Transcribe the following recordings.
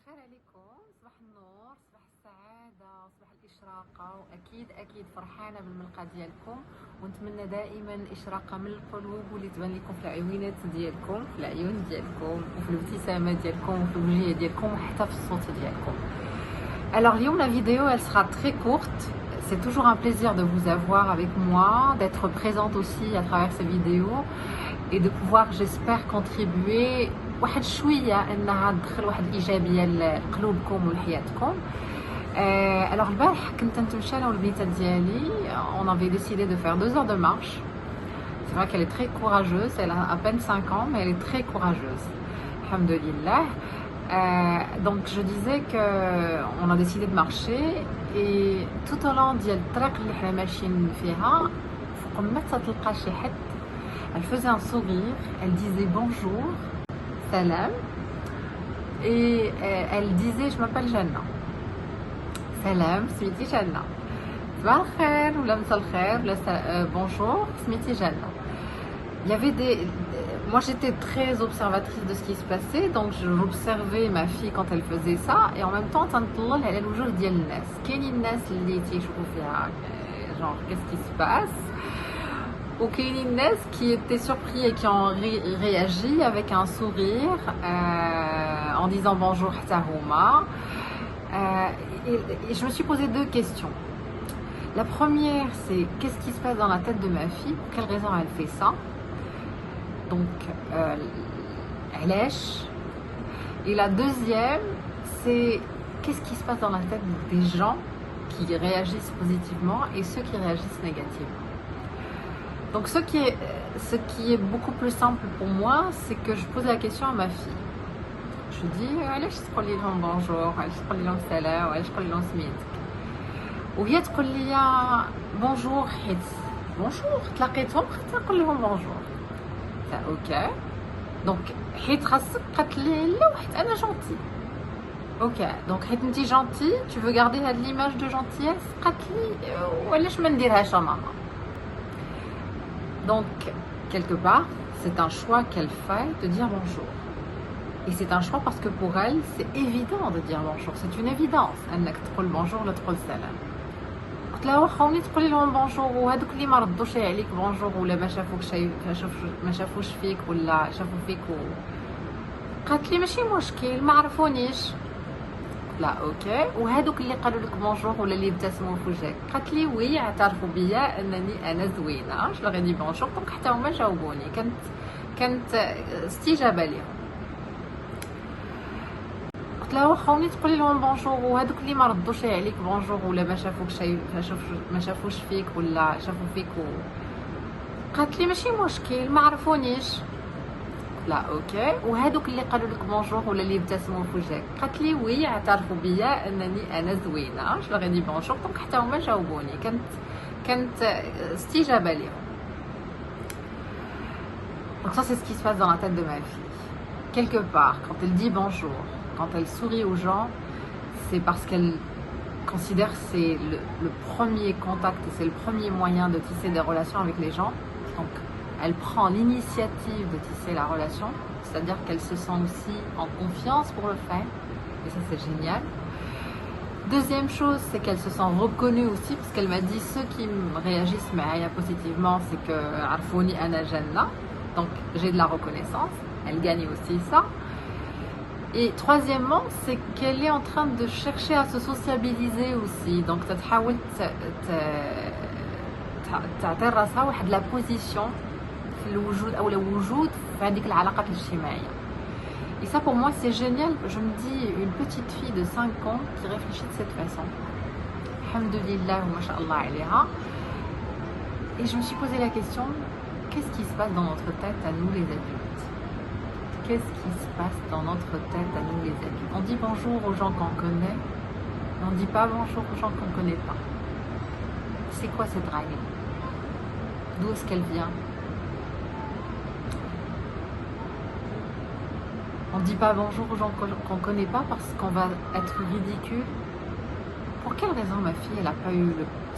الخير عليكم. صباح النور، صباح السعادة، صباح الإشراقة، وأكيد فرحانة بالملقى ديالكم، ونتمنى دائما إشراقة من القلوب واللي تبان لكم في العيونات ديالكم، في العيون ديالكم، وفي الابتسامة ديالكم، وفي الوجهية ديالكم، وحتى في الصوت ديالكم. Alors اليوم la vidéo elle sera très courte. C'est toujours un plaisir de vous avoir avec moi, d'être présente aussi à travers ces vidéos et de pouvoir, j'espère, contribuer واحد شويه انها تدخل واحد الايجابيه لقلوبكم ولحياتكم. Alors البارح كنت نتمشى انا والبنيته ديالي. On avait décidé de faire 2 heures de marche. C'est vrai qu'elle est très courageuse, elle a à peine 5 ans mais elle est très courageuse. Alhamdoulilah. Donc je disais que on a décidé de marcher et tout au long ديال الطريق اللي حنا ماشيين فيها فوق ما تلقى شي حد. Elle faisait un sourire, elle disait bonjour, salam, et elle disait je m'appelle Jannah. Salam, smiti Jannah. Sabah al-khair ou lamsa al-khair, bonjour, smiti Jannah. Il y avait des... Moi j'étais très observatrice de ce qui se passait, donc j'observais ma fille quand elle faisait ça, et en même temps تنطلل على الوجوه ديال الناس. كاينين الناس اللي تيشوفوا فيها genre qu'est-ce qui se passe. Ok, Inès qui étaient surpris et qui ont réagi avec un sourire en disant bonjour Tahouma. Et je me suis posé 2 questions. La première, c'est qu'est-ce qui se passe dans la tête de ma fille, pour quelle raison elle fait ça. Donc, elle lèche. Et la deuxième, c'est qu'est-ce qui se passe dans la tête des gens qui réagissent positivement et ceux qui réagissent négativement. Donc ce qui est beaucoup plus simple pour moi, c'est que je pose la question à ma fille. Je dis علاش تقولي لهم bonjour, علاش تقولي لهم سلام, علاش تقولي لهم سميتك. وهي تقول لي bonjour حيت bonjour تلاقيتهم خاطر نقول لهم bonjour. اوكي دونك حيت خاصك قالت لي لا حيت انا جونتي. اوكي دونك حيت انتي جونتي tu veux garder هاد l'image de gentillesse. قالت لي وعلاش ما نديرهاش ماما. Donc, quelque part, c'est un choix qu'elle fait de dire bonjour. Et c'est un choix parce que pour elle, c'est évident de dire bonjour. C'est une évidence. أنك تقول bonjour ولا تقول سلام. قلت لها واخا ملي تقولي لهم bonjour وهذوك اللي ما ردوش عليك bonjour ولا ما شافوش فيك ولا شافوا فيك قالت لي ماشي مشكل ما عرفونيش. لا اوكي وهذوك اللي قالوا لك بونجور ولا اللي ابتسموا في وجهك قالت لي وي اعترفوا بيا انني انا زوينه. جو لغي دي بونجور دونك حتى هما جاوبوني. كانت استجابه ليهم. قلت لها واخا ملي تقولي لهم بونجور وهذوك اللي ما ردوش عليك بونجور ولا ما شافوش فيك ولا شافوا فيك قالت لي ماشي مشكل ما عرفونيش. لا اوكي وهذوك اللي قالوا لك بونجور ولا اللي ابتسموا في وجهك قالت لي وي اعترفوا بيا انني انا زوينه. جو لغي دي بونجور دونك حتى هما جاوبوني. كانت استجابه ليهم. Donc ça c'est ce qui se passe dans la tête de ma fille. Quelque part, quand elle dit bonjour, quand elle sourit aux gens, c'est parce qu'elle considère que c'est le premier contact et c'est le premier moyen de tisser des relations avec les gens. Donc elle prend l'initiative de tisser la relation, c'est-à-dire qu'elle se sent aussi en confiance pour le faire, et ça c'est génial. Deuxième chose, c'est qu'elle se sent reconnue aussi, parce qu'elle m'a dit ceux qui réagissent positivement, c'est que Arfouni Ana Janna, donc j'ai de la reconnaissance, elle gagne aussi ça. Et troisièmement, c'est qu'elle est en train de chercher à se sociabiliser aussi, donc تحاول تعطي راسها واحد la position الوجود او الوجود في هذيك العلاقات الاجتماعيه. Et ça pour moi c'est génial. Je me dis une petite fille de 5 ans qui réfléchit de cette façon. Alhamdoulilah wa masha'Allah alayha. Et je me suis posé la question, qu'est-ce qui se passe dans notre tête à nous les adultes? Qu'est-ce qui se passe dans notre tête à nous les adultes? On dit bonjour aux gens qu'on connaît, mais on ne dit pas bonjour aux gens qu'on ne connaît pas. C'est quoi cette règle? D'où est-ce qu'elle vient? On ne dit pas bonjour aux gens qu'on ne connaît pas parce qu'on va être ridicule. Pour quelle raison ma fille elle n'a pas eu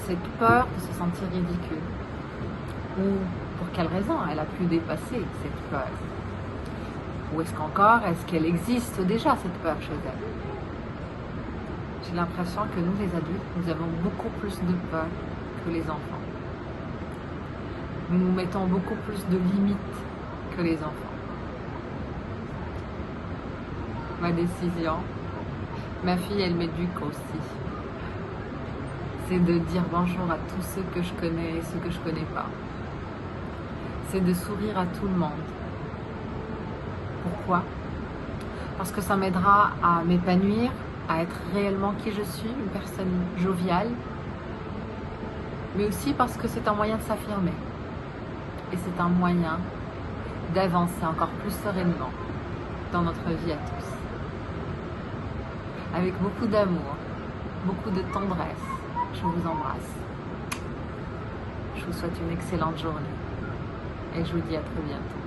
cette peur de se sentir ridicule? Ou pour quelle raison elle a pu dépasser cette peur? Ou est-ce qu'elle existe déjà, cette peur chez elle? J'ai l'impression que nous, les adultes, nous avons beaucoup plus de peur que les enfants. Nous nous mettons beaucoup plus de limites que les enfants. Ma décision, ma fille, elle m'éduque aussi. C'est de dire bonjour à tous ceux que je connais et ceux que je ne connais pas. C'est de sourire à tout le monde. Pourquoi? Parce que ça m'aidera à m'épanouir, à être réellement qui je suis, une personne joviale, mais aussi parce que c'est un moyen de s'affirmer. Et c'est un moyen d'avancer encore plus sereinement dans notre vie à tous. Avec beaucoup d'amour, beaucoup de tendresse, je vous embrasse. Je vous souhaite une excellente journée et je vous dis à très bientôt.